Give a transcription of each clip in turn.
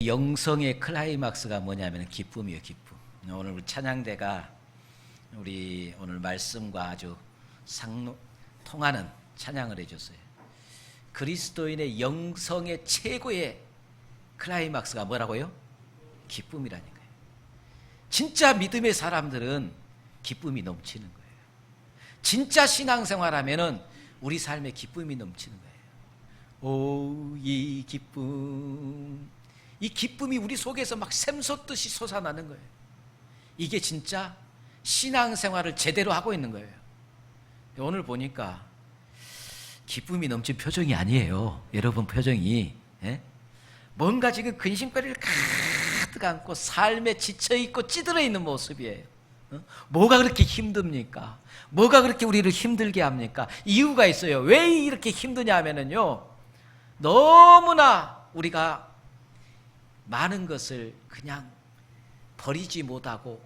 영성의 클라이막스가 뭐냐면 기쁨이에요. 기쁨. 오늘 우리 찬양대가 우리 오늘 말씀과 아주 통하는 찬양을 해줬어요. 그리스도인의 영성의 최고의 클라이막스가 뭐라고요? 기쁨이라니까요. 진짜 믿음의 사람들은 기쁨이 넘치는 거예요. 진짜 신앙생활하면은 우리 삶에 기쁨이 넘치는 거예요. 오, 이 기쁨, 이 기쁨이 우리 속에서 막 샘솟듯이 솟아나는 거예요. 이게 진짜 신앙생활을 제대로 하고 있는 거예요. 오늘 보니까 기쁨이 넘친 표정이 아니에요. 여러분 표정이 뭔가 지금 근심거리를 가득 안고 삶에 지쳐있고 찌들어 있는 모습이에요. 뭐가 그렇게 힘듭니까? 뭐가 그렇게 우리를 힘들게 합니까? 이유가 있어요. 왜 이렇게 힘드냐 하면요, 너무나 우리가 많은 것을 그냥 버리지 못하고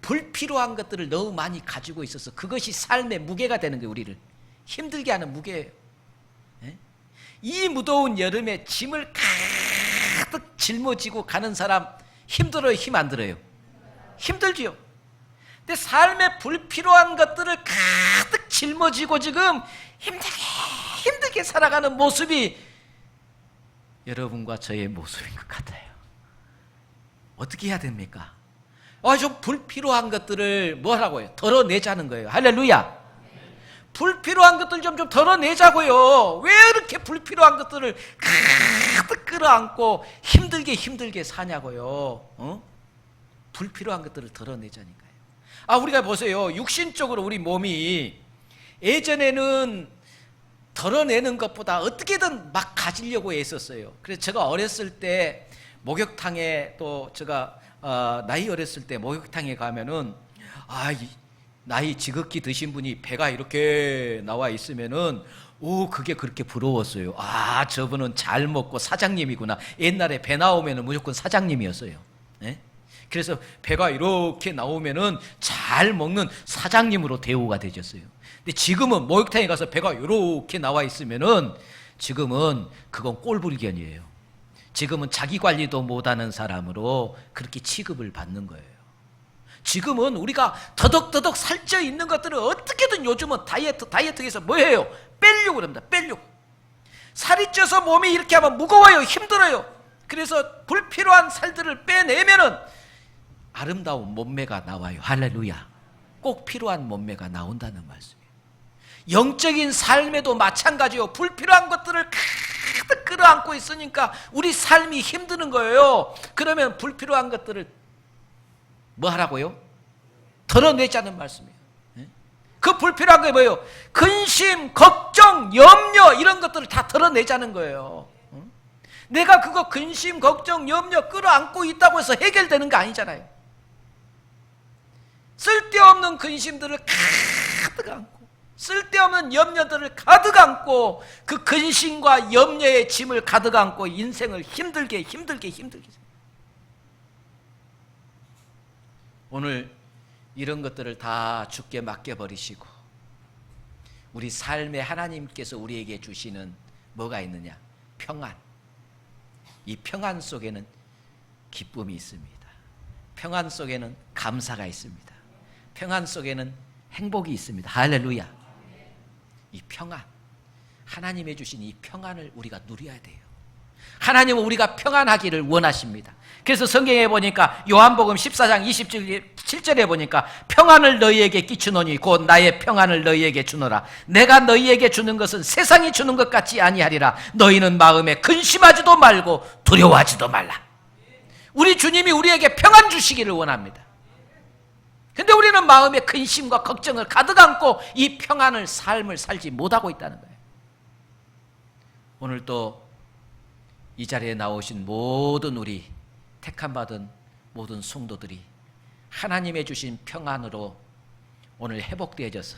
불필요한 것들을 너무 많이 가지고 있어서 그것이 삶의 무게가 되는 거예요. 우리를 힘들게 하는 무게예요. 이 무더운 여름에 짐을 가득 짊어지고 가는 사람 힘들어요? 힘 안 들어요? 힘들지요. 근데 삶에 불필요한 것들을 가득 짊어지고 지금 힘들게 살아가는 모습이 여러분과 저의 모습인 것 같아요. 어떻게 해야 됩니까? 좀 불필요한 것들을 뭐라고요? 덜어내자는 거예요. 할렐루야. 불필요한 것들 좀 덜어내자고요. 왜 이렇게 불필요한 것들을 가득 끌어안고 힘들게 사냐고요. 불필요한 것들을 덜어내자니까요. 우리가 보세요. 육신적으로 우리 몸이 예전에는 덜어내는 것보다 어떻게든 막 가지려고 애썼어요. 그래서 제가 어렸을 때 목욕탕에, 또 제가 나이 어렸을 때 목욕탕에 가면은 나이 지극히 드신 분이 배가 이렇게 나와 있으면은 그게 그렇게 부러웠어요. 저분은 잘 먹고 사장님이구나. 옛날에 배 나오면은 무조건 사장님이었어요. 그래서 배가 이렇게 나오면은 잘 먹는 사장님으로 대우가 되셨어요. 근데 지금은 목욕탕에 가서 배가 이렇게 나와 있으면은 지금은 그건 꼴불견이에요. 지금은 자기 관리도 못하는 사람으로 그렇게 취급을 받는 거예요. 지금은 우리가 더덕더덕 살쪄 있는 것들을 어떻게든 요즘은 다이어트에서 뭐 해요? 빼려고 합니다. 빼려고. 살이 쪄서 몸이 이렇게 하면 무거워요. 힘들어요. 그래서 불필요한 살들을 빼내면은 아름다운 몸매가 나와요. 할렐루야. 꼭 필요한 몸매가 나온다는 말씀이에요. 영적인 삶에도 마찬가지요. 불필요한 것들을 가득 끌어안고 있으니까 우리 삶이 힘드는 거예요. 그러면 불필요한 것들을 뭐 하라고요? 덜어내자는 말씀이에요. 그 불필요한 게 뭐예요? 근심, 걱정, 염려 이런 것들을 다 덜어내자는 거예요. 내가 그거 근심, 걱정, 염려 끌어안고 있다고 해서 해결되는 거 아니잖아요. 쓸데없는 근심들을 가득 안고 쓸데없는 염려들을 가득 안고 그 근심과 염려의 짐을 가득 안고 인생을 힘들게 오늘 이런 것들을 다 주께 맡겨버리시고 우리 삶에 하나님께서 우리에게 주시는 뭐가 있느냐? 평안. 이 평안 속에는 기쁨이 있습니다. 평안 속에는 감사가 있습니다. 평안 속에는 행복이 있습니다. 할렐루야. 이 평안, 하나님이 주신 이 평안을 우리가 누려야 돼요. 하나님은 우리가 평안하기를 원하십니다. 그래서 성경에 보니까 요한복음 14장 27절에 보니까 평안을 너희에게 끼치노니 곧 나의 평안을 너희에게 주노라. 내가 너희에게 주는 것은 세상이 주는 것 같지 아니하리라. 너희는 마음에 근심하지도 말고 두려워하지도 말라. 우리 주님이 우리에게 평안 주시기를 원합니다. 근데 우리는 마음에 근심과 걱정을 가득 안고 이 평안을 삶을 살지 못하고 있다는 거예요. 오늘 또 이 자리에 나오신 모든 우리 택함받은 모든 성도들이 하나님의 주신 평안으로 오늘 회복되어져서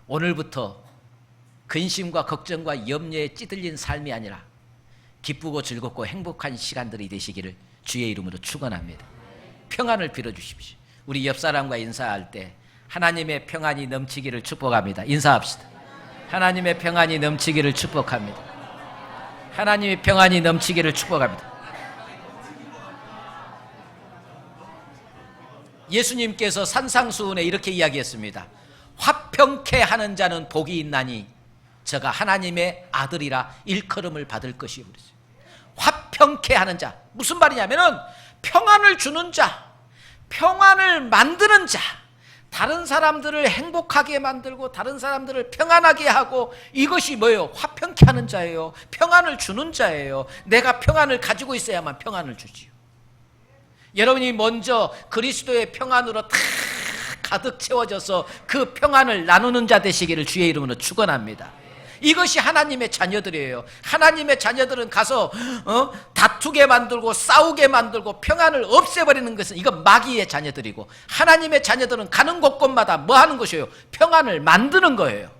오늘부터 근심과 걱정과 염려에 찌들린 삶이 아니라 기쁘고 즐겁고 행복한 시간들이 되시기를 주의 이름으로 축원합니다. 평안을 빌어주십시오. 우리 옆사람과 인사할 때 하나님의 평안이 넘치기를 축복합니다. 인사합시다. 하나님의 평안이 넘치기를 축복합니다. 하나님의 평안이 넘치기를 축복합니다. 예수님께서 산상수훈에 이렇게 이야기했습니다. 화평케 하는 자는 복이 있나니 저가 하나님의 아들이라 일컬음을 받을 것이요. 화평케 하는 자, 무슨 말이냐면은 평안을 주는 자, 평안을 만드는 자, 다른 사람들을 행복하게 만들고 다른 사람들을 평안하게 하고, 이것이 뭐예요? 화평케 하는 자예요. 평안을 주는 자예요. 내가 평안을 가지고 있어야만 평안을 주지요. 여러분이 먼저 그리스도의 평안으로 다 가득 채워져서 그 평안을 나누는 자 되시기를 주의 이름으로 축원합니다. 이것이 하나님의 자녀들이에요. 하나님의 자녀들은 가서 다투게 만들고 싸우게 만들고 평안을 없애버리는 것은 이건 마귀의 자녀들이고, 하나님의 자녀들은 가는 곳곳마다 뭐 하는 것이에요? 평안을 만드는 거예요.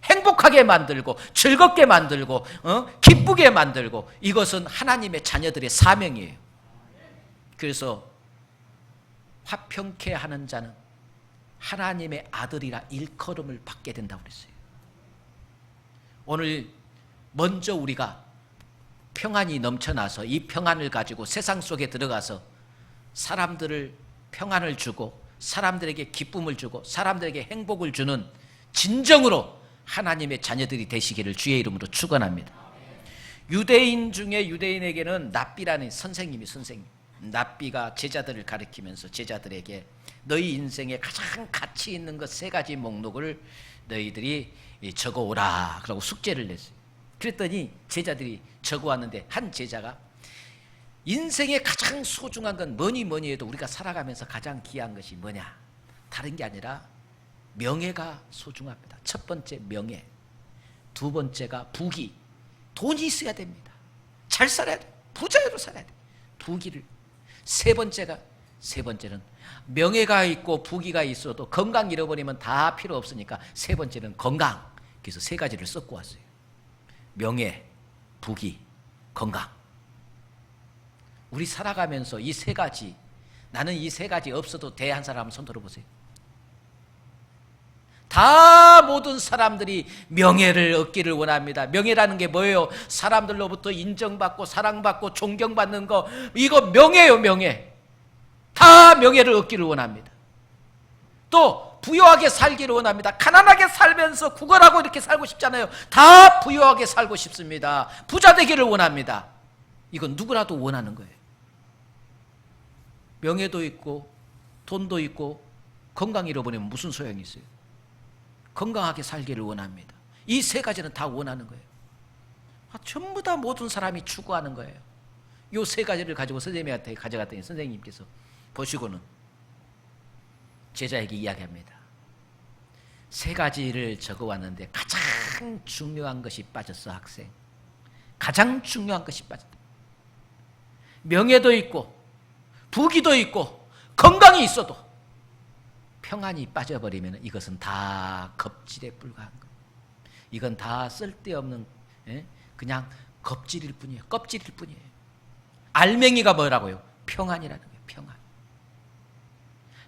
행복하게 만들고 즐겁게 만들고 기쁘게 만들고, 이것은 하나님의 자녀들의 사명이에요. 그래서 화평케 하는 자는 하나님의 아들이라 일컬음을 받게 된다고 그랬어요. 오늘 먼저 우리가 평안이 넘쳐나서 이 평안을 가지고 세상 속에 들어가서 사람들을 평안을 주고 사람들에게 기쁨을 주고 사람들에게 행복을 주는 진정으로 하나님의 자녀들이 되시기를 주의 이름으로 축원합니다. 유대인 중에 유대인에게는 납비라는 선생님, 납비가 제자들을 가리키면서 제자들에게 너희 인생에 가장 가치 있는 것 3가지 목록을 너희들이 적어오라 그러고 숙제를 냈어요. 그랬더니 제자들이 적어왔는데 한 제자가 인생에 가장 소중한 건 뭐니 해도 우리가 살아가면서 가장 귀한 것이 뭐냐? 다른 게 아니라 명예가 소중합니다. 첫 번째 명예, 두 번째가 부귀, 돈이 있어야 됩니다. 잘 살아야 돼, 부자로 살아야 돼, 부귀를. 세 번째는 명예가 있고 부귀가 있어도 건강 잃어버리면 다 필요 없으니까 세 번째는 건강. 그래서 3가지를 섞고 왔어요. 명예, 부귀, 건강. 우리 살아가면서 이 3가지, 나는 이 3가지 없어도 돼 한 사람 한번 손 들어보세요. 다 모든 사람들이 명예를 얻기를 원합니다. 명예라는 게 뭐예요? 사람들로부터 인정받고 사랑받고 존경받는 거, 이거 명예예요. 명예. 다 명예를 얻기를 원합니다. 또 부유하게 살기를 원합니다. 가난하게 살면서 구걸하고 이렇게 살고 싶잖아요. 다 부유하게 살고 싶습니다. 부자 되기를 원합니다. 이건 누구라도 원하는 거예요. 명예도 있고 돈도 있고 건강 잃어버리면 무슨 소용이 있어요? 건강하게 살기를 원합니다. 이 3가지는 다 원하는 거예요. 전부 다 모든 사람이 추구하는 거예요. 이 3가지를 가지고 선생님한테 가져갔더니 선생님께서 보시고는 제자에게 이야기합니다. 3가지를 적어왔는데 가장 중요한 것이 빠졌어, 학생. 가장 중요한 것이 빠졌다. 명예도 있고 부귀도 있고 건강이 있어도 평안이 빠져버리면 이것은 다 겁질에 불과한 거예요. 이건 다 쓸데없는 그냥 겁질일 뿐이에요. 껍질일 뿐이에요. 알맹이가 뭐라고요? 평안이라는 거예요. 평안.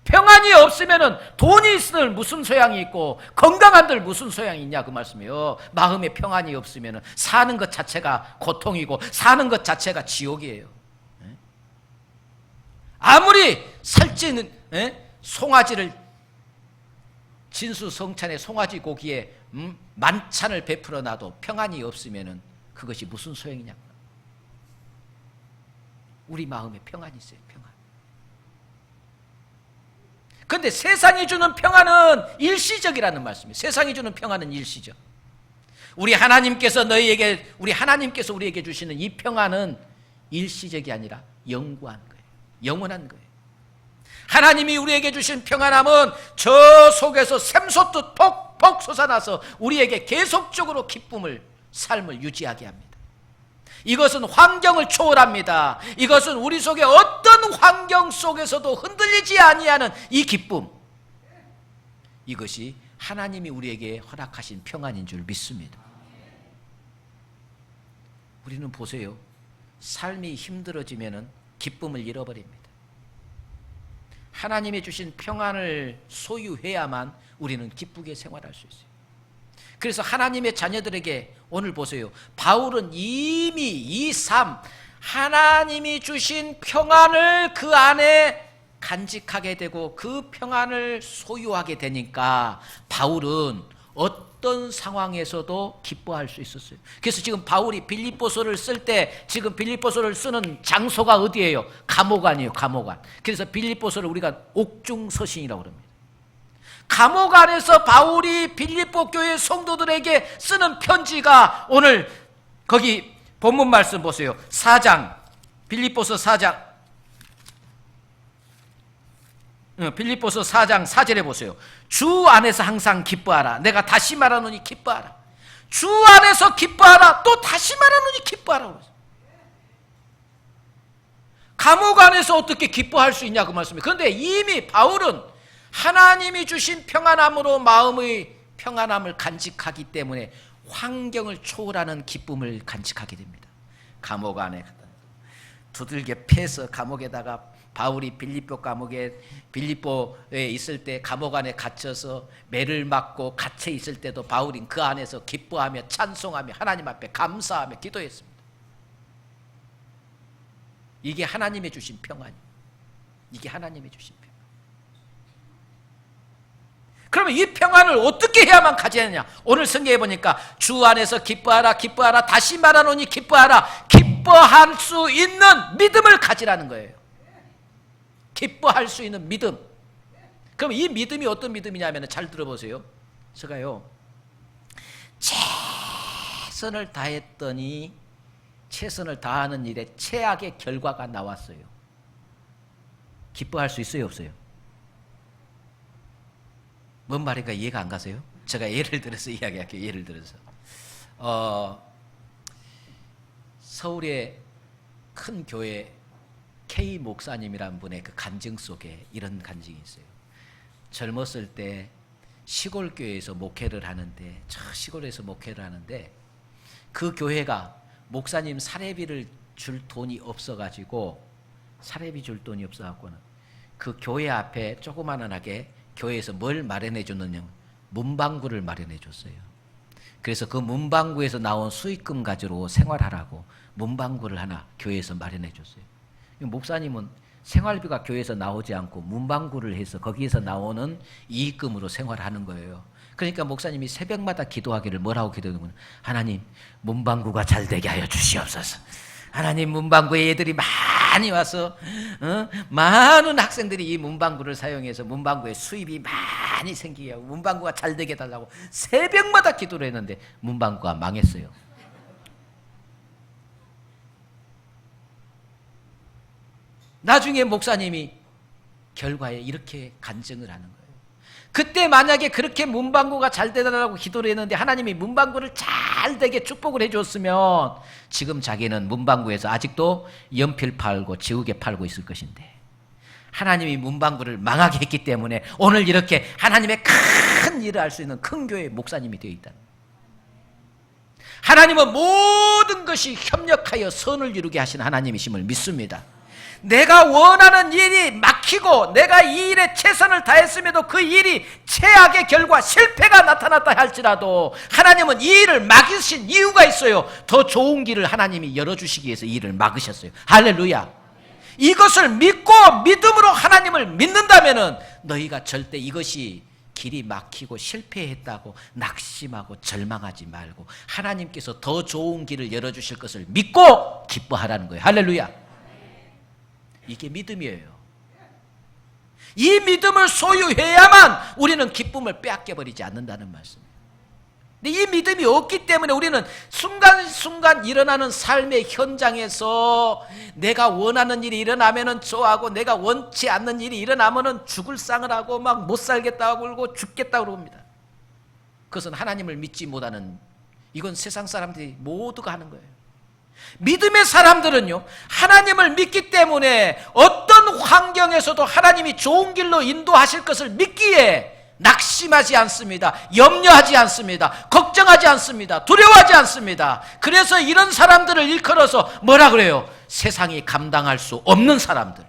평안이 없으면 돈이 있을 무슨 소양이 있고 건강한들 무슨 소양이 있냐 그 말씀이에요. 마음에 평안이 없으면 사는 것 자체가 고통이고 사는 것 자체가 지옥이에요. 아무리 살찌는 송아지를 진수성찬의 송아지 고기에 만찬을 베풀어 놔도 평안이 없으면 그것이 무슨 소용이냐고. 우리 마음에 평안이 있어요. 평안. 그런데 세상이 주는 평안은 일시적이라는 말씀이에요. 세상이 주는 평안은 일시적. 우리 하나님께서 우리에게 주시는 이 평안은 일시적이 아니라 영구한 거예요. 영원한 거예요. 하나님이 우리에게 주신 평안함은 저 속에서 샘솟듯 폭폭 솟아나서 우리에게 계속적으로 기쁨을, 삶을 유지하게 합니다. 이것은 환경을 초월합니다. 이것은 우리 속에 어떤 환경 속에서도 흔들리지 아니하는 이 기쁨, 이것이 하나님이 우리에게 허락하신 평안인 줄 믿습니다. 우리는 보세요. 삶이 힘들어지면 기쁨을 잃어버립니다. 하나님이 주신 평안을 소유해야만 우리는 기쁘게 생활할 수 있어요. 그래서 하나님의 자녀들에게 오늘 보세요. 바울은 이미 이 삶, 하나님이 주신 평안을 그 안에 간직하게 되고 그 평안을 소유하게 되니까 바울은 어떤 상황에서도 기뻐할 수 있었어요. 그래서 지금 바울이 빌립보서를 쓸 때 지금 빌립보서를 쓰는 장소가 어디예요? 감옥 안이에요. 감옥 안. 그래서 빌립보서를 우리가 옥중서신이라고 합니다. 감옥 안에서 바울이 빌립보 교회 성도들에게 쓰는 편지가 오늘 거기 본문 말씀 보세요. 4장 빌립보서 4장 빌립보서 4장 4절에 보세요. 주 안에서 항상 기뻐하라. 내가 다시 말하노니 기뻐하라. 주 안에서 기뻐하라. 또 다시 말하노니 기뻐하라. 감옥 안에서 어떻게 기뻐할 수 있냐 그 말씀이에요. 그런데 이미 바울은 하나님이 주신 평안함으로 마음의 평안함을 간직하기 때문에 환경을 초월하는 기쁨을 간직하게 됩니다. 감옥 안에 두들겨 패서 감옥에다가 바울이 빌립보에 있을 때 감옥 안에 갇혀서 매를 맞고 갇혀 있을 때도 바울이 그 안에서 기뻐하며 찬송하며 하나님 앞에 감사하며 기도했습니다. 이게 하나님의 주신 평안이에요. 이게 하나님의 주신 평안. 그러면 이 평안을 어떻게 해야만 가져야 하느냐? 오늘 성경에 보니까 주 안에서 기뻐하라 기뻐하라 다시 말하노니 기뻐하라. 기뻐할 수 있는 믿음을 가지라는 거예요. 기뻐할 수 있는 믿음. 그럼 이 믿음이 어떤 믿음이냐면 잘 들어보세요. 제가요 최선을 다했더니 최선을 다하는 일에 최악의 결과가 나왔어요. 기뻐할 수 있어요 없어요? 뭔 말인가 이해가 안 가세요? 제가 예를 들어서 이야기할게요. 예를 들어서 서울의 큰 교회 K 목사님이란 분의 그 간증 속에 이런 간증이 있어요. 젊었을 때 시골 교회에서 목회를 하는데 저 시골에서 목회를 하는데 그 교회가 목사님 사례비를 줄 돈이 없어가지고 사례비 줄 돈이 없어갖고는 그 교회 앞에 조그만하게 교회에서 뭘 마련해 줬느냐 문방구를 마련해 줬어요. 그래서 그 문방구에서 나온 수익금 가지고 생활하라고 문방구를 하나 교회에서 마련해 줬어요. 목사님은 생활비가 교회에서 나오지 않고 문방구를 해서 거기에서 나오는 이익금으로 생활하는 거예요. 그러니까 목사님이 새벽마다 기도하기를 뭐라고 기도하는 하나님 문방구가 잘 되게 하여 주시옵소서. 하나님 문방구에 애들이 많이 와서 많은 학생들이 이 문방구를 사용해서 문방구에 수입이 많이 생기게 하고 문방구가 잘 되게 해달라고 새벽마다 기도를 했는데 문방구가 망했어요. 나중에 목사님이 결과에 이렇게 간증을 하는 거예요. 그때 만약에 그렇게 문방구가 잘 되달라고 기도를 했는데 하나님이 문방구를 잘 되게 축복을 해줬으면 지금 자기는 문방구에서 아직도 연필 팔고 지우개 팔고 있을 것인데 하나님이 문방구를 망하게 했기 때문에 오늘 이렇게 하나님의 큰 일을 할 수 있는 큰 교회의 목사님이 되어 있다. 하나님은 모든 것이 협력하여 선을 이루게 하신 하나님이심을 믿습니다. 내가 원하는 일이 막히고 내가 이 일에 최선을 다했음에도 그 일이 최악의 결과 실패가 나타났다 할지라도 하나님은 이 일을 막으신 이유가 있어요. 더 좋은 길을 하나님이 열어주시기 위해서 이 일을 막으셨어요. 할렐루야. 이것을 믿고 믿음으로 하나님을 믿는다면 너희가 절대 이것이 길이 막히고 실패했다고 낙심하고 절망하지 말고 하나님께서 더 좋은 길을 열어주실 것을 믿고 기뻐하라는 거예요. 할렐루야. 이게 믿음이에요. 이 믿음을 소유해야만 우리는 기쁨을 빼앗겨버리지 않는다는 말씀이에요. 근데 이 믿음이 없기 때문에 우리는 순간순간 일어나는 삶의 현장에서 내가 원하는 일이 일어나면 좋아하고 내가 원치 않는 일이 일어나면 죽을 상을 하고 막 못 살겠다고 그러고 죽겠다고 그럽니다. 그것은 하나님을 믿지 못하는, 이건 세상 사람들이 모두가 하는 거예요. 믿음의 사람들은요, 하나님을 믿기 때문에 어떤 환경에서도 하나님이 좋은 길로 인도하실 것을 믿기에 낙심하지 않습니다. 염려하지 않습니다. 걱정하지 않습니다. 두려워하지 않습니다. 그래서 이런 사람들을 일컬어서 뭐라 그래요? 세상이 감당할 수 없는 사람들.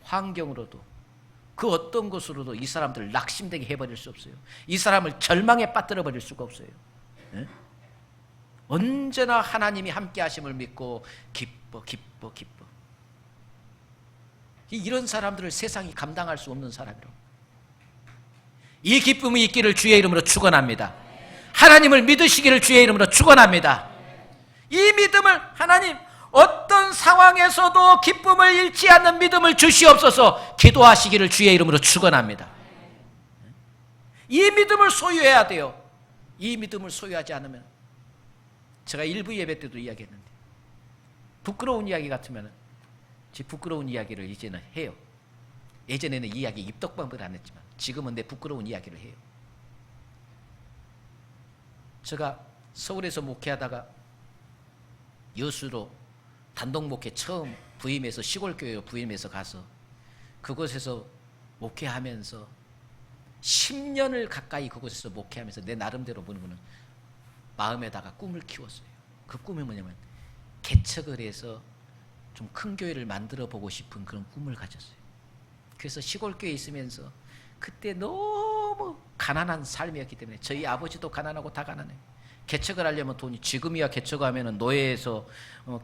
환경으로도 그 어떤 것으로도 이 사람들을 낙심되게 해버릴 수 없어요. 이 사람을 절망에 빠뜨려 버릴 수가 없어요. 네? 언제나 하나님이 함께 하심을 믿고 기뻐. 이런 사람들을 세상이 감당할 수 없는 사람이라고. 이 기쁨이 있기를 주의 이름으로 축원합니다. 하나님을 믿으시기를 주의 이름으로 축원합니다. 이 믿음을 하나님 어떤 상황에서도 기쁨을 잃지 않는 믿음을 주시옵소서. 기도하시기를 주의 이름으로 축원합니다. 이 믿음을 소유해야 돼요. 이 믿음을 소유하지 않으면, 제가 일부 예배 때도 이야기했는데, 부끄러운 이야기 같으면 부끄러운 이야기를 이제는 해요. 예전에는 이야기 입덕방을 안 했지만 지금은 내 부끄러운 이야기를 해요. 제가 서울에서 목회하다가 여수로 단독 목회 처음 부임해서, 시골교회로 부임해서 가서 그곳에서 목회하면서 10년을 가까이 그곳에서 목회하면서 내 나름대로 보는 거는 마음에다가 꿈을 키웠어요. 그 꿈이 뭐냐면 개척을 해서 좀 큰 교회를 만들어 보고 싶은 그런 꿈을 가졌어요. 그래서 시골교회에 있으면서 그때 너무 가난한 삶이었기 때문에, 저희 아버지도 가난하고 다 가난해요. 개척을 하려면 돈이, 지금이야 개척하면은 노예에서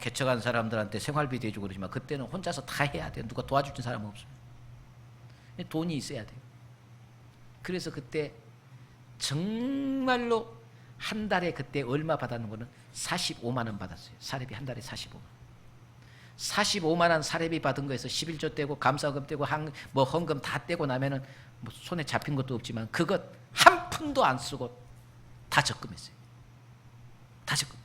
개척한 사람들한테 생활비도 해주고 그러지만 그때는 혼자서 다 해야 돼요. 누가 도와주는 사람은 없어요. 돈이 있어야 돼요. 그래서 그때 정말로 한 달에 그때 얼마 받았는 거는 45만 원 받았어요. 사례비 한 달에 45만 원. 45만 원 사례비 받은 거에서 11조 떼고 감사금 떼고 뭐 헌금 다 떼고 나면은 뭐 손에 잡힌 것도 없지만 그것 한 푼도 안 쓰고 다 적금했어요. 다 적금.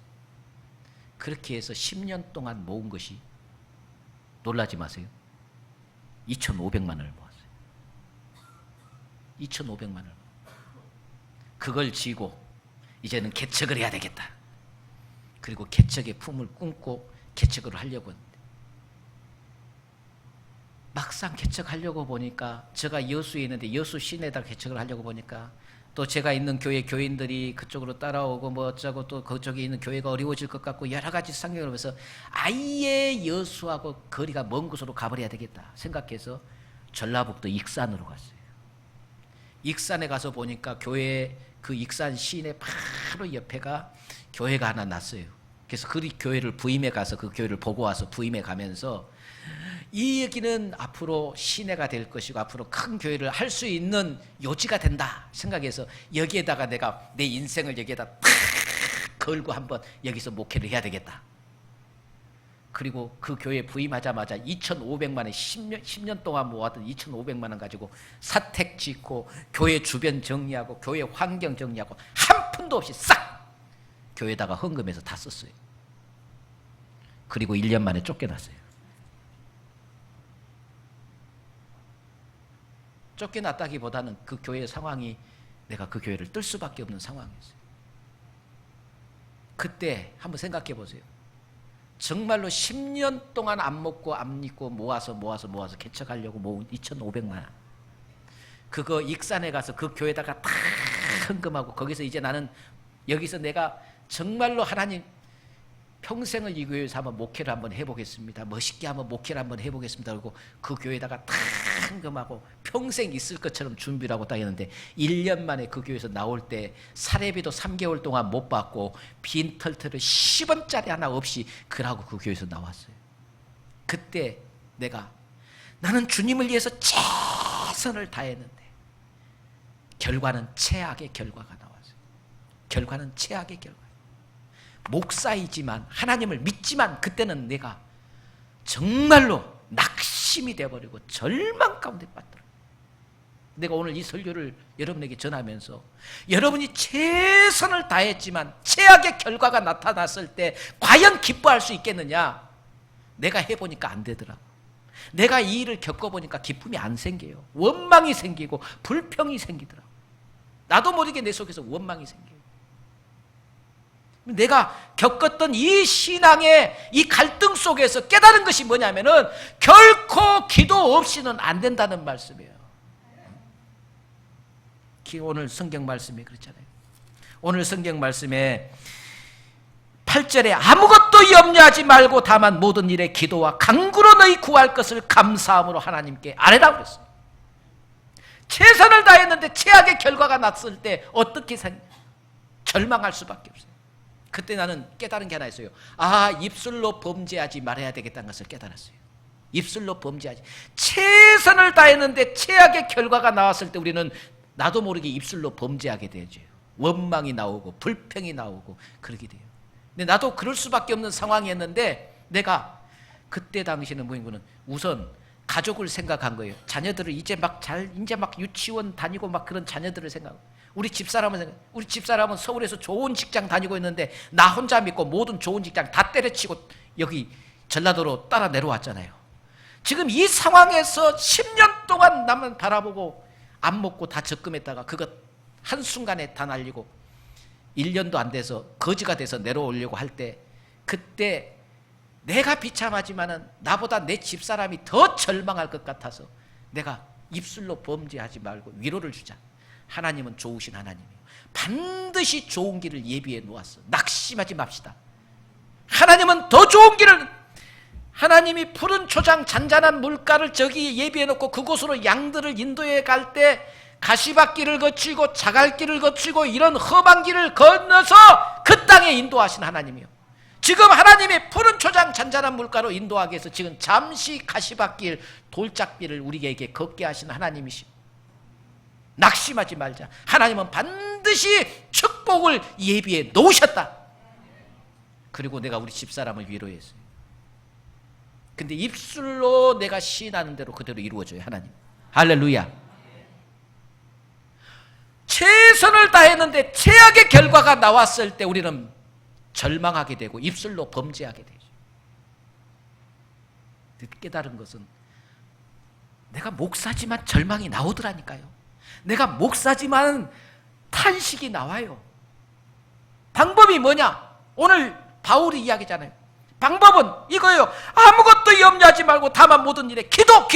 그렇게 해서 10년 동안 모은 것이, 놀라지 마세요, 2,500만 원을 모았어요. 2,500만 원. 그걸 쥐고 이제는 개척을 해야 되겠다. 그리고 개척의 품을 꿈고 개척을 하려고 했는데, 막상 개척하려고 보니까, 제가 여수에 있는데 여수 시내에다 개척을 하려고 보니까 또 제가 있는 교회 교인들이 그쪽으로 따라오고 뭐 어쩌고 또 그쪽에 있는 교회가 어려워질 것 같고 여러 가지 상황을 보면서 아예 여수하고 거리가 먼 곳으로 가버려야 되겠다 생각해서 전라북도 익산으로 갔어요. 익산에 가서 보니까 교회, 그 익산 시내 바로 옆에가 교회가 하나 났어요. 그래서 그 교회를 부임해 가서 그 교회를 보고 와서 부임해 가면서 이 얘기는 앞으로 시내가 될 것이고 앞으로 큰 교회를 할 수 있는 요지가 된다 생각해서 여기에다가 내가 내 인생을 여기에다 탁 걸고 한번 여기서 목회를 해야 되겠다. 그리고 그 교회 부임하자마자 2,500만 원, 10년 동안 모았던 2,500만 원 가지고 사택 짓고 교회 주변 정리하고 교회 환경 정리하고 한 푼도 없이 싹 교회에다가 헌금해서 다 썼어요. 그리고 1년 만에 쫓겨났어요. 쫓겨났다기보다는 그 교회의 상황이, 내가 그 교회를 뜰 수밖에 없는 상황이었어요. 그때 한번 생각해 보세요. 정말로 10년 동안 안 먹고 안 입고 모아서 개척하려고 모은 2,500만 원. 그거 익산에 가서 그 교회에다가 다 헌금하고, 거기서 이제 나는 여기서 내가 정말로 하나님 평생을 이 교회에서 한번 목회를 한번 해보겠습니다. 멋있게 한번 목회를 한번 해보겠습니다. 그리고 그 교회에다가 다 헌금하고 평생 있을 것처럼 준비를 하고 딱 했는데 1년 만에 그 교회에서 나올 때 사례비도 3개월 동안 못 받고 빈 털털을 10원짜리 하나 없이 그러고 그 교회에서 나왔어요. 그때 내가, 나는 주님을 위해서 최선을 다했는데 결과는 최악의 결과가 나왔어요. 결과는 최악의 결과. 목사이지만 하나님을 믿지만 그때는 내가 정말로 낙심이 되어버리고 절망 가운데 빠뜨려. 내가 오늘 이 설교를 여러분에게 전하면서 여러분이 최선을 다했지만 최악의 결과가 나타났을 때 과연 기뻐할 수 있겠느냐? 내가 해보니까 안 되더라고. 내가 이 일을 겪어보니까 기쁨이 안 생겨요. 원망이 생기고 불평이 생기더라고. 나도 모르게 내 속에서 원망이 생겨요. 내가 겪었던 이 신앙의 이 갈등 속에서 깨달은 것이 뭐냐면은 결코 기도 없이는 안 된다는 말씀이에요. 오늘 성경 말씀이 그렇잖아요. 오늘 성경 말씀에 8절에 아무것도 염려하지 말고 다만 모든 일에 기도와 간구로 너희 구할 것을 감사함으로 하나님께 아뢰라 그랬어요. 최선을 다했는데 최악의 결과가 났을 때 어떻게 절망할 수밖에 없어요. 그때 나는 깨달은 게 하나 있어요. 아, 입술로 범죄하지 말아야 되겠다는 것을 깨달았어요. 입술로 범죄하지. 최선을 다했는데 최악의 결과가 나왔을 때 우리는 나도 모르게 입술로 범죄하게 되죠. 원망이 나오고 불평이 나오고 그러게 돼요. 근데 나도 그럴 수밖에 없는 상황이었는데 내가 그때 당시는 뭐인거는 우선 가족을 생각한 거예요. 자녀들을 이제 막 유치원 다니고 막 그런 자녀들을 생각하고, 우리 집사람은 서울에서 좋은 직장 다니고 있는데 나 혼자 믿고 모든 좋은 직장 다 때려치고 여기 전라도로 따라 내려왔잖아요. 지금 이 상황에서 10년 동안 나만 바라보고 안 먹고 다 적금했다가 그것 한순간에 다 날리고 1년도 안 돼서 거지가 돼서 내려오려고 할 때, 그때 내가 비참하지만은 나보다 내 집사람이 더 절망할 것 같아서 내가 입술로 범죄하지 말고 위로를 주자. 하나님은 좋으신 하나님이에요. 반드시 좋은 길을 예비해 놓았어. 낙심하지 맙시다. 하나님은 더 좋은 길을, 하나님이 푸른 초장 잔잔한 물가를 저기 예비해 놓고 그곳으로 양들을 인도해 갈 때 가시밭길을 거치고 자갈길을 거치고 이런 험한 길을 건너서 그 땅에 인도하신 하나님이요. 지금 하나님이 푸른 초장 잔잔한 물가로 인도하기 위해서 지금 잠시 가시밭길 돌짝길을 우리에게 걷게 하신 하나님이시오. 낙심하지 말자. 하나님은 반드시 축복을 예비해 놓으셨다. 그리고 내가 우리 집사람을 위로했어요. 근데 입술로 내가 시인하는 대로 그대로 이루어져요. 하나님. 할렐루야. 최선을 다했는데 최악의 결과가 나왔을 때 우리는 절망하게 되고 입술로 범죄하게 되죠. 깨달은 것은 내가 목사지만 절망이 나오더라니까요. 내가 목사지만 탄식이 나와요. 방법이 뭐냐? 오늘 바울이 이야기잖아요. 방법은 이거예요. 아무것도 염려하지 말고 다만 모든 일에 기도.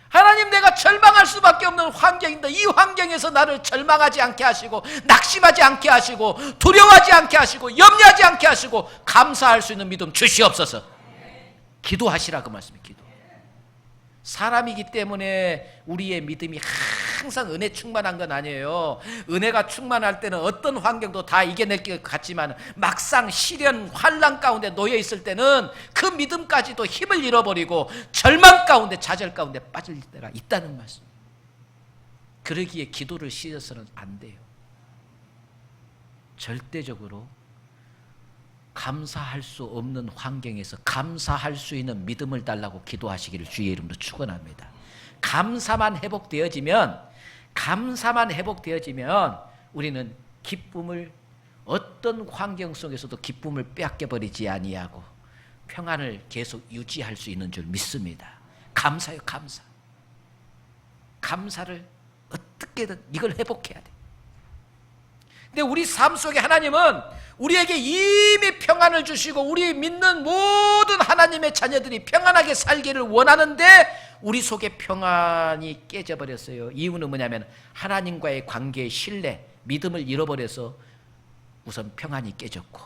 하나님, 내가 절망할 수밖에 없는 환경인데 이 환경에서 나를 절망하지 않게 하시고 낙심하지 않게 하시고 두려워하지 않게 하시고 염려하지 않게 하시고 감사할 수 있는 믿음 주시옵소서. 기도하시라 그 말씀이에요. 기도. 사람이기 때문에 우리의 믿음이 항상 은혜 충만한 건 아니에요. 은혜가 충만할 때는 어떤 환경도 다 이겨낼 것 같지만 막상 시련, 환난 가운데 놓여 있을 때는 그 믿음까지도 힘을 잃어버리고 절망 가운데, 좌절 가운데 빠질 때가 있다는 말씀. 그러기에 기도를 쉬어서는 안 돼요. 절대적으로 감사할 수 없는 환경에서 감사할 수 있는 믿음을 달라고 기도하시기를 주의 이름으로 축원합니다. 감사만 회복되어지면 우리는 기쁨을, 어떤 환경 속에서도 기쁨을 빼앗겨버리지 아니하고 평안을 계속 유지할 수 있는 줄 믿습니다. 감사요, 감사. 감사를 어떻게든 이걸 회복해야 돼. 근데 우리 삶 속에 하나님은 우리에게 이미 평안을 주시고 우리 믿는 모든 하나님의 자녀들이 평안하게 살기를 원하는데 우리 속에 평안이 깨져버렸어요. 이유는 뭐냐면 하나님과의 관계의 신뢰, 믿음을 잃어버려서 우선 평안이 깨졌고,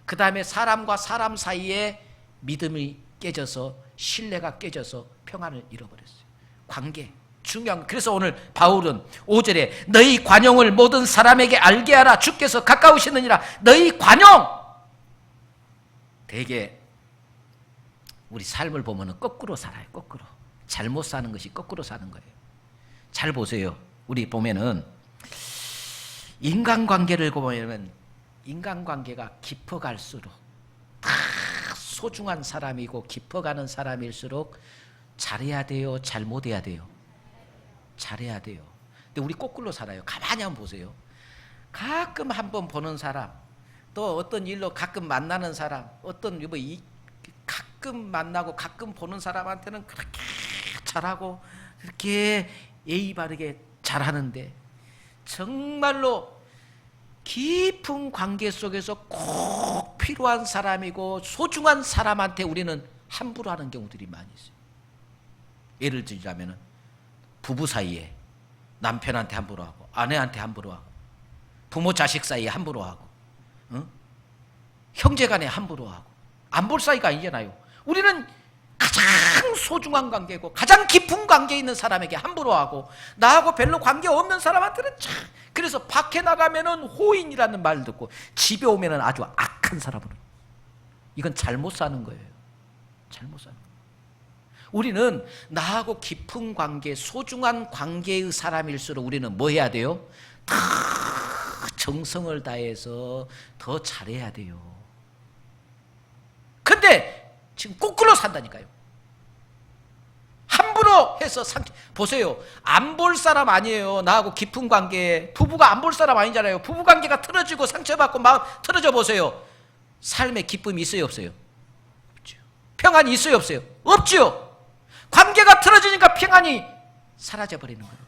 그 다음에 사람과 사람 사이에 믿음이 깨져서 신뢰가 깨져서 평안을 잃어버렸어요. 관계 중요한. 그래서 오늘 바울은 5절에 너희 관용을 모든 사람에게 알게 하라. 주께서 가까우시느니라. 너희 관용. 되게 우리 삶을 보면 거꾸로 살아요. 거꾸로. 잘못 사는 것이 거꾸로 사는 거예요. 잘 보세요. 우리 보면은 인간관계를 보면 인간관계가 깊어갈수록 다 소중한 사람이고 깊어가는 사람일수록 잘해야 돼요? 잘못해야 돼요? 잘해야 돼요. 근데 우리 거꾸로 살아요. 가만히 한번 보세요. 가끔 한번 보는 사람, 또 어떤 일로 가끔 만나는 사람, 어떤 가끔 만나고 가끔 보는 사람한테는 그렇게 잘하고 그렇게 예의 바르게 잘하는데 정말로 깊은 관계 속에서 꼭 필요한 사람이고 소중한 사람한테 우리는 함부로 하는 경우들이 많이 있어요. 예를 들자면 부부 사이에 남편한테 함부로 하고 아내한테 함부로 하고 부모 자식 사이에 함부로 하고 형제간에 함부로 하고 안 볼 사이가 아니잖아요. 우리는 가장 소중한 관계고 가장 깊은 관계에 있는 사람에게 함부로 하고 나하고 별로 관계 없는 사람한테는 참. 그래서 밖에 나가면은 호인이라는 말 듣고 집에 오면은 아주 악한 사람으로. 이건 잘못 사는 거예요. 잘못 사는 거예요. 우리는 나하고 깊은 관계, 소중한 관계의 사람일수록 우리는 뭐 해야 돼요? 더 정성을 다해서 더 잘해야 돼요. 근데 지금 거꾸로 산다니까요. 함부로 해서 보세요. 안 볼 사람 아니에요. 나하고 깊은 관계. 부부가 안 볼 사람 아니잖아요. 부부관계가 틀어지고 상처받고 마음 틀어져 보세요. 삶에 기쁨이 있어요, 없어요? 없죠. 평안이 있어요, 없어요? 없죠. 관계가 틀어지니까 평안이 사라져버리는 거예요.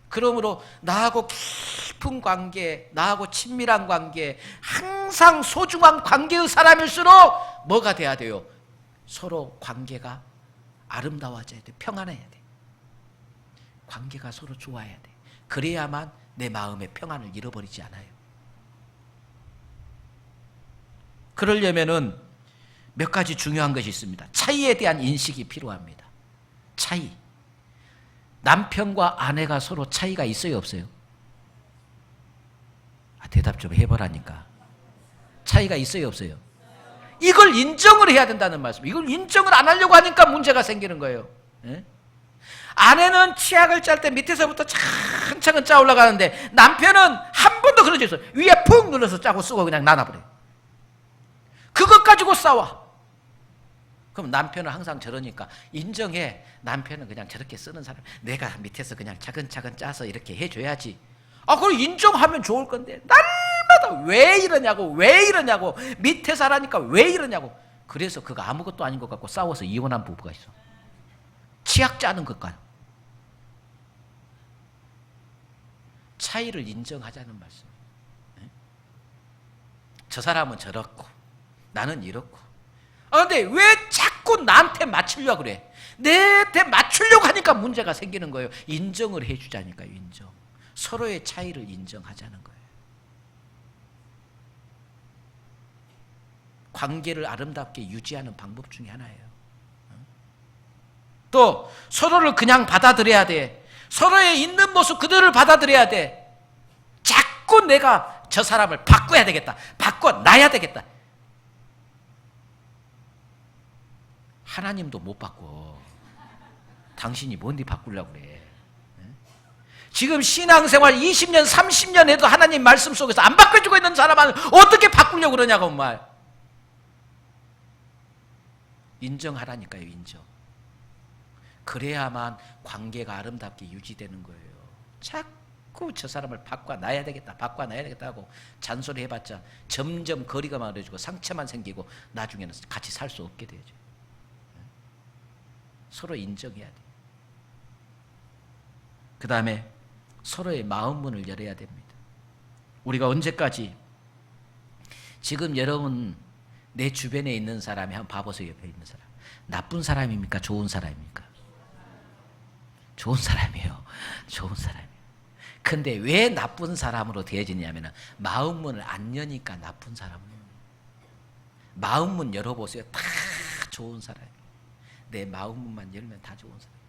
그러므로 나하고 깊은 관계, 나하고 친밀한 관계, 항상 소중한 관계의 사람일수록 뭐가 돼야 돼요? 서로 관계가 아름다워져야 돼. 평안해야 돼. 관계가 서로 좋아야 돼. 그래야만 내 마음의 평안을 잃어버리지 않아요. 그러려면은 몇 가지 중요한 것이 있습니다. 차이에 대한 인식이 필요합니다. 차이. 남편과 아내가 서로 차이가 있어요, 없어요? 대답 좀 해보라니까. 차이가 있어요, 없어요? 이걸 인정을 해야 된다는 말씀. 이걸 인정을 안 하려고 하니까 문제가 생기는 거예요. 예? 아내는 치약을 짤 때 밑에서부터 차근차근 짜 올라가는데 남편은 한 번도 그러지 않아요. 위에 푹 눌러서 짜고 쓰고 그냥 놔놔버려요. 그것 가지고 싸워. 그럼 남편은 항상 저러니까 인정해. 남편은 그냥 저렇게 쓰는 사람. 내가 밑에서 그냥 차근차근 짜서 이렇게 해줘야지. 그걸 인정하면 좋을 건데 날마다 왜 이러냐고, 왜 이러냐고, 밑에서 하라니까 왜 이러냐고. 그래서 그거 아무것도 아닌 것 같고 싸워서 이혼한 부부가 있어. 치약 짜는 것과 차이를 인정하자는 말씀. 저 사람은 저렇고 나는 이렇고. 근데 왜 자꾸 나한테 맞추려고 그래? 내한테 맞추려고 하니까 문제가 생기는 거예요. 인정을 해주자니까요. 인정. 서로의 차이를 인정하자는 거예요. 관계를 아름답게 유지하는 방법 중에 하나예요. 또 서로를 그냥 받아들여야 돼. 서로의 있는 모습 그대로를 받아들여야 돼. 자꾸 내가 저 사람을 바꿔야 되겠다. 바꿔놔야 되겠다. 하나님도 못 바꿔. 당신이 뭔데 바꾸려고 그래. 지금 신앙생활 20년 30년 해도 하나님 말씀 속에서 안 바꿔주고 있는 사람은 어떻게 바꾸려고 그러냐고 말. 인정하라니까요. 인정. 그래야만 관계가 아름답게 유지되는 거예요. 자꾸 저 사람을 바꿔놔야 되겠다, 바꿔놔야 되겠다 하고 잔소리 해봤자 점점 거리가 멀어지고 상처만 생기고 나중에는 같이 살 수 없게 되죠. 서로 인정해야 돼. 그 다음에 서로의 마음 문을 열어야 됩니다. 우리가 언제까지 지금 여러분 내 주변에 있는 사람이 한번 봐보세요. 옆에 있는 사람. 나쁜 사람입니까? 좋은 사람입니까? 좋은 사람이에요. 좋은 사람이에요. 근데 왜 나쁜 사람으로 되어지냐면 마음 문을 안 여니까 나쁜 사람이에요. 마음 문 열어보세요. 다 좋은 사람이에요. 내 마음 문만 열면 다 좋은 사람이에요.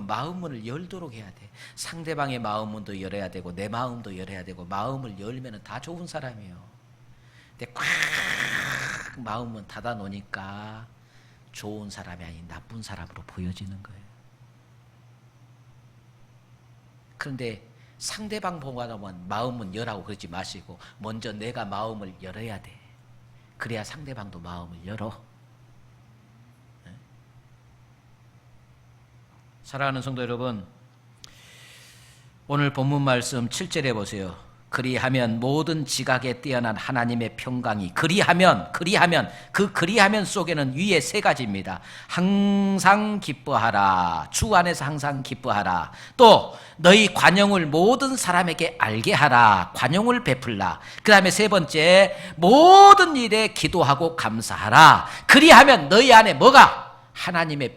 마음 문을 열도록 해야 돼. 상대방의 마음 문도 열어야 되고 내 마음도 열어야 되고 마음을 열면 다 좋은 사람이에요. 근데 꽉 마음 문 닫아 놓으니까 좋은 사람이 아닌 나쁜 사람으로 보여지는 거예요. 그런데 상대방 보면 마음은 열라고 그러지 마시고 먼저 내가 마음을 열어야 돼. 그래야 상대방도 마음을 열어. 사랑하는 성도 여러분, 오늘 본문 말씀 7절에 보세요. 그리하면 모든 지각에 뛰어난 하나님의 평강이 그리하면 속에는 위에 세 가지입니다. 항상 기뻐하라. 주 안에서 항상 기뻐하라. 또 너희 관용을 모든 사람에게 알게 하라. 관용을 베풀라. 그 다음에 세 번째, 모든 일에 기도하고 감사하라. 그리하면 너희 안에 뭐가? 하나님의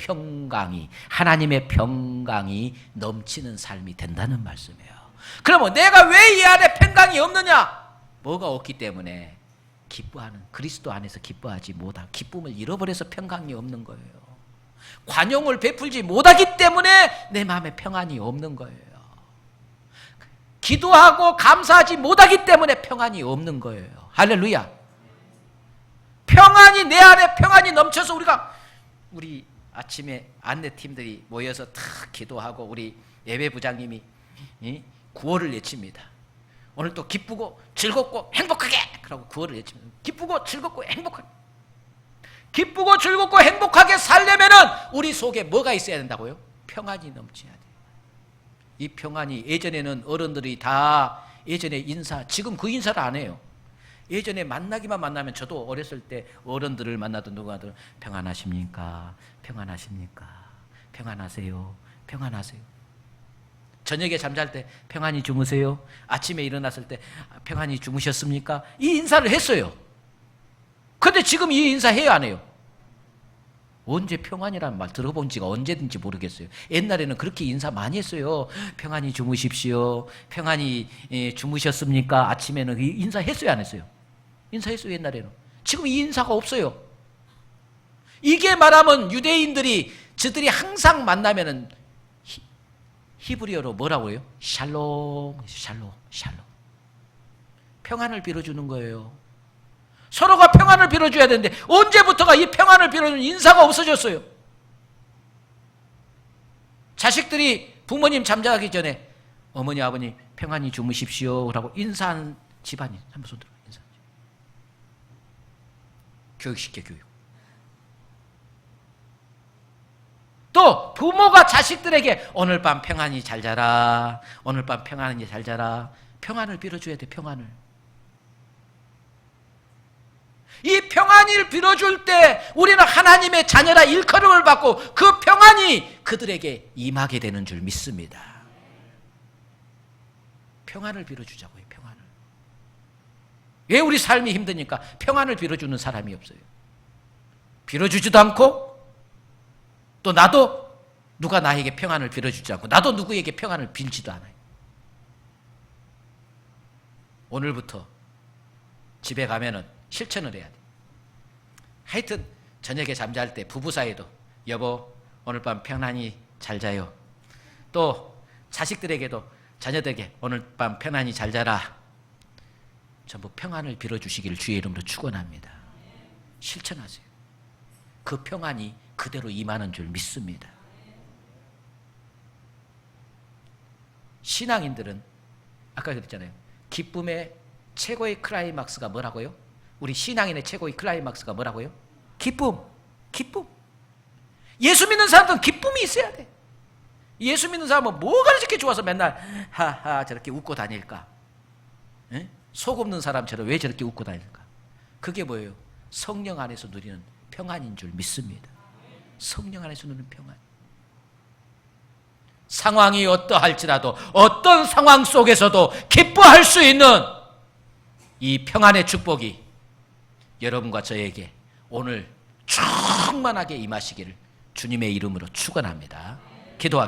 평강이 넘치는 삶이 된다는 말씀이에요. 그러면 내가 왜 이 안에 평강이 없느냐? 뭐가 없기 때문에 기뻐하는 그리스도 안에서 기뻐하지 못하고 기쁨을 잃어버려서 평강이 없는 거예요. 관용을 베풀지 못하기 때문에 내 마음에 평안이 없는 거예요. 기도하고 감사하지 못하기 때문에 평안이 없는 거예요. 할렐루야. 평안 평안이 내 안에 평안이 넘쳐서 우리 아침에 안내팀들이 모여서 탁 기도하고 우리 예배부장님이 구호를 외칩니다. 오늘 또 기쁘고 즐겁고 행복하게 그러고 구호를 외칩니다. 기쁘고 즐겁고 행복하게. 기쁘고 즐겁고 행복하게 살려면은 우리 속에 뭐가 있어야 된다고요? 평안이 넘쳐야 돼요. 이 평안이 예전에는 어른들이 다 예전에 지금 그 인사를 안 해요. 예전에 만나기만 만나면 저도 어렸을 때 어른들을 만나던 누구한테 평안하십니까? 평안하십니까? 평안하세요? 평안하세요? 저녁에 잠잘 때 평안히 주무세요? 아침에 일어났을 때 평안히 주무셨습니까? 이 인사를 했어요. 근데 지금 이 인사 해요, 안 해요? 언제 평안이라는 말 들어본 지가 언제든지 모르겠어요. 옛날에는 그렇게 인사 많이 했어요. 평안히 주무십시오. 평안히 주무셨습니까? 아침에는 인사했어요, 안 했어요? 인사했어요, 옛날에는. 지금 이 인사가 없어요. 이게 말하면 유대인들이 저들이 항상 만나면은 히브리어로 뭐라고 해요? 샬롬, 샬롬, 샬롬. 평안을 빌어주는 거예요. 서로가 평안을 빌어줘야 되는데 언제부터가 이 평안을 빌어주는 인사가 없어졌어요. 자식들이 부모님 잠자기 전에 어머니 아버님 평안히 주무십시오 라고 인사하는 집안이 한번 손 들어. 인사. 교육시켜 교육. 또 부모가 자식들에게 오늘 밤 평안히 잘 자라. 오늘 밤 평안히 잘 자라. 평안을 빌어줘야 돼. 평안을. 이 평안을 빌어줄 때 우리는 하나님의 자녀라 일컬음을 받고 그 평안이 그들에게 임하게 되는 줄 믿습니다. 평안을 빌어주자고요. 평안을. 왜 우리 삶이 힘드니까 평안을 빌어주는 사람이 없어요. 빌어주지도 않고 또 나도 누가 나에게 평안을 빌어주지 않고 나도 누구에게 평안을 빌지도 않아요. 오늘부터 집에 가면은 실천을 해야 돼. 하여튼 저녁에 잠잘 때 부부 사이도 여보 오늘 밤 편안히 잘 자요. 또 자식들에게도 자녀들에게 오늘 밤 편안히 잘 자라. 전부 평안을 빌어주시기를 주의 이름으로 축원합니다. 실천하세요. 그 평안이 그대로 임하는 줄 믿습니다. 신앙인들은 아까 그랬잖아요. 기쁨의 최고의 클라이막스가 뭐라고요? 우리 신앙인의 최고의 클라이막스가 뭐라고요? 기쁨. 기쁨. 예수 믿는 사람들은 기쁨이 있어야 돼. 예수 믿는 사람은 뭐가 이렇게 좋아서 맨날 하하 저렇게 웃고 다닐까? 에? 속 없는 사람처럼 왜 저렇게 웃고 다닐까? 그게 뭐예요? 성령 안에서 누리는 평안인 줄 믿습니다. 성령 안에서 누리는 평안. 상황이 어떠할지라도 어떤 상황 속에서도 기뻐할 수 있는 이 평안의 축복이 여러분과 저에게 오늘 충만하게 임하시기를 주님의 이름으로 축원합니다. 기도하겠습니다.